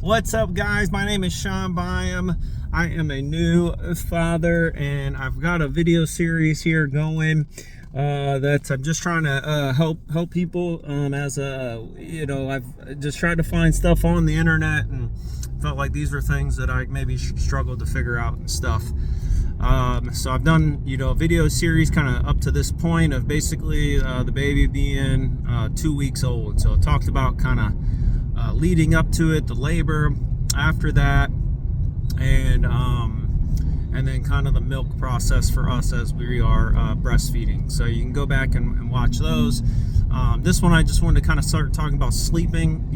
What's up, guys? My name is Sean Byam. I am a new father, and I've got a video series here going that I'm just trying to help people. I've just tried to find stuff on the internet and felt like these were things that I maybe struggled to figure out and stuff. So I've done, a video series kind of up to this point of basically the baby being 2 weeks old. So it talked about kind of leading up to it, the labor, after that, and then kind of the milk process for us as we are breastfeeding. So you can go back and watch those. This one I just wanted to kind of start talking about sleeping,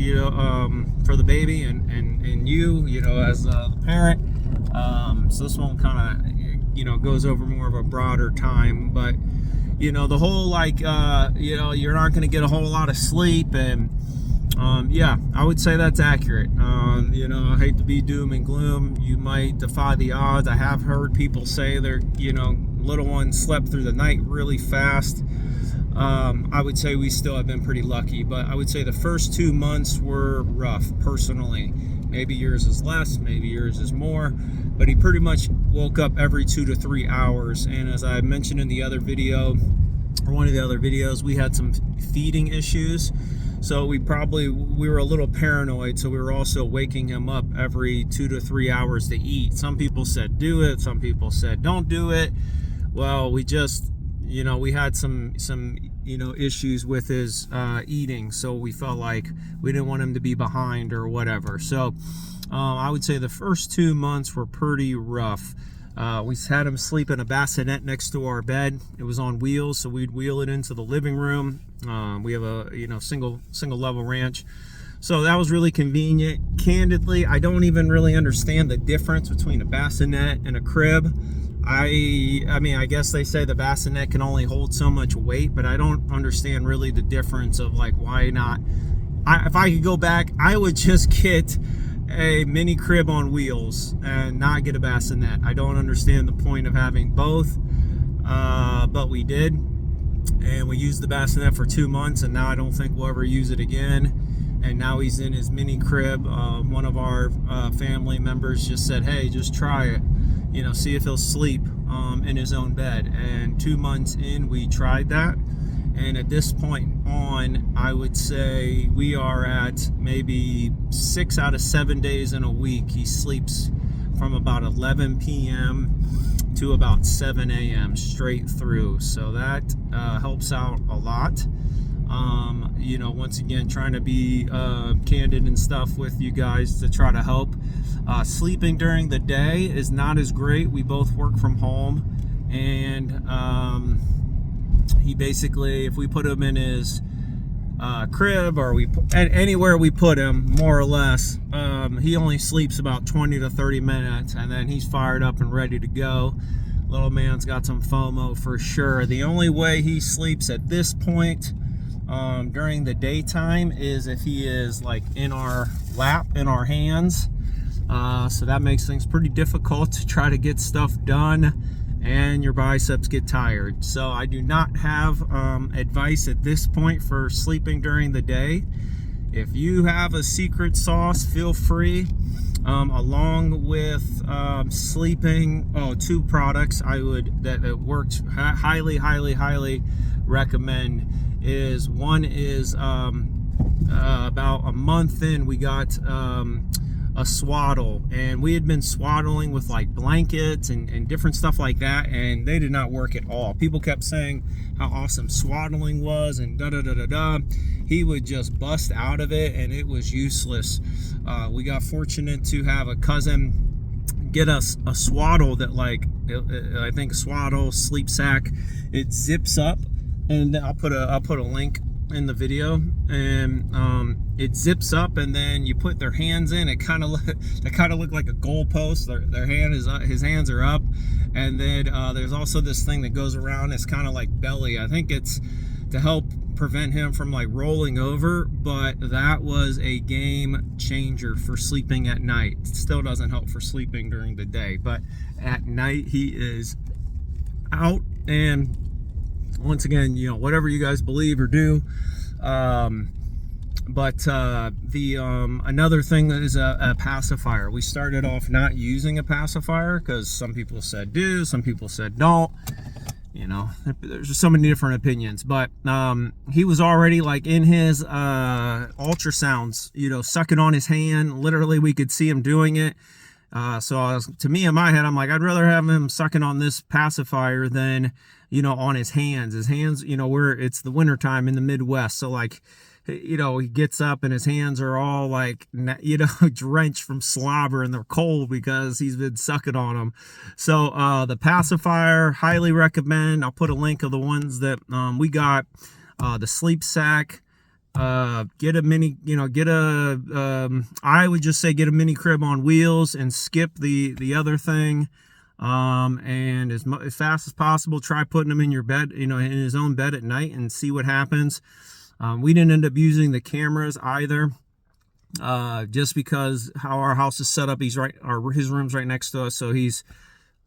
for the baby and you, as the parent. So this one kind of, goes over more of a broader time, but the whole you're not going to get a whole lot of sleep, and yeah, I would say that's accurate. I hate to be doom and gloom. You might defy the odds. I have heard people say their, little one slept through the night really fast. I would say we still have been pretty lucky, but I would say the first 2 months were rough, personally. Maybe yours is less, maybe yours is more, but he pretty much woke up every 2 to 3 hours. And as I mentioned in the other video, or one of the other videos, we had some feeding issues. So we were a little paranoid, so we were also waking him up every 2 to 3 hours to eat. Some people said do it, some people said don't do it. Well, we just, we had some issues with his eating, so we felt like we didn't want him to be behind or whatever. So I would say the first 2 months were pretty rough. We had him sleep in a bassinet next to our bed. It was on wheels, so we'd wheel it into the living room. We have a single level ranch, so that was really convenient. Candidly, I don't even really understand the difference between a bassinet and a crib. I guess they say the bassinet can only hold so much weight, but I don't understand really the difference of why not. If I could go back, I would just get a mini crib on wheels and not get a bassinet. I don't understand the point of having both, but we did, and we used the bassinet for 2 months, and now I don't think we'll ever use it again. And now he's in his mini crib. One of our family members just said, hey, just try it, see if he'll sleep in his own bed. And 2 months in, we tried that, and at this point on, I would say we are at maybe 6 out of 7 days in a week he sleeps from about 11 p.m. to about 7 a.m. straight through. So that helps out a lot. Once again, trying to be candid and stuff with you guys to try to help. Sleeping during the day is not as great. We both work from home, and he basically, if we put him in his crib, or anywhere we put him, more or less, he only sleeps about 20 to 30 minutes, and then he's fired up and ready to go. Little man's got some FOMO for sure. The only way he sleeps at this point during the daytime is if he is in our lap, in our hands. So that makes things pretty difficult to try to get stuff done, and your biceps get tired. So I do not have advice at this point for sleeping during the day. If you have a secret sauce, feel free. Along with sleeping, 2 products that worked highly recommend is, one is about a month in, we got a swaddle, and we had been swaddling with blankets and different stuff like that, and they did not work at all. People kept saying how awesome swaddling was and da. He would just bust out of it, and it was useless. We got fortunate to have a cousin get us a swaddle that I think swaddle, sleep sack, it zips up, and I'll put a link in the video, and it zips up, and then you put their hands in. It kind of look like a goalpost. His hands are up, and then there's also this thing that goes around. It's kind of like belly. I think it's to help prevent him from rolling over, but that was a game changer for sleeping at night. It still doesn't help for sleeping during the day, but at night he is out. And once again, whatever you guys believe or do, But another thing that is a pacifier. We started off not using a pacifier because some people said do, some people said don't. You know, there's just so many different opinions. But he was already like in his ultrasounds, you know, sucking on his hand. Literally, we could see him doing it. To me, in my head, I'm like, I'd rather have him sucking on this pacifier than, you know, on his hands. His hands, you know, it's the wintertime in the Midwest. So like, you know, he gets up and his hands are all like, you know, drenched from slobber and they're cold because he's been sucking on them. So the pacifier, highly recommend. I'll put a link of the ones that we got. The sleep sack. Get a mini, you know, I would just say get a mini crib on wheels and skip the other thing. And as fast as possible, try putting him in your bed, you know, in his own bed at night and see what happens. We didn't end up using the cameras either, just because how our house is set up. His room's right next to us, so he's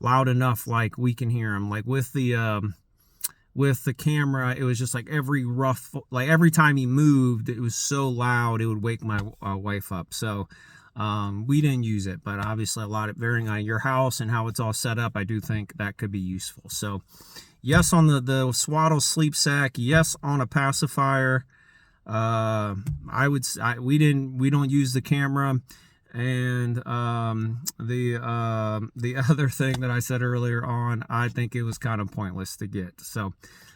loud enough, like we can hear him. Like with the camera, it was just like every time he moved, it was so loud it would wake my wife up. So we didn't use it, but obviously varying on your house and how it's all set up, I do think that could be useful. So yes on the Swaddle sleep sack, yes on a pacifier. We don't use the camera. And the other thing that I said earlier on, I think it was kind of pointless to get. So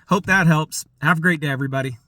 hope that helps. Have a great day, everybody.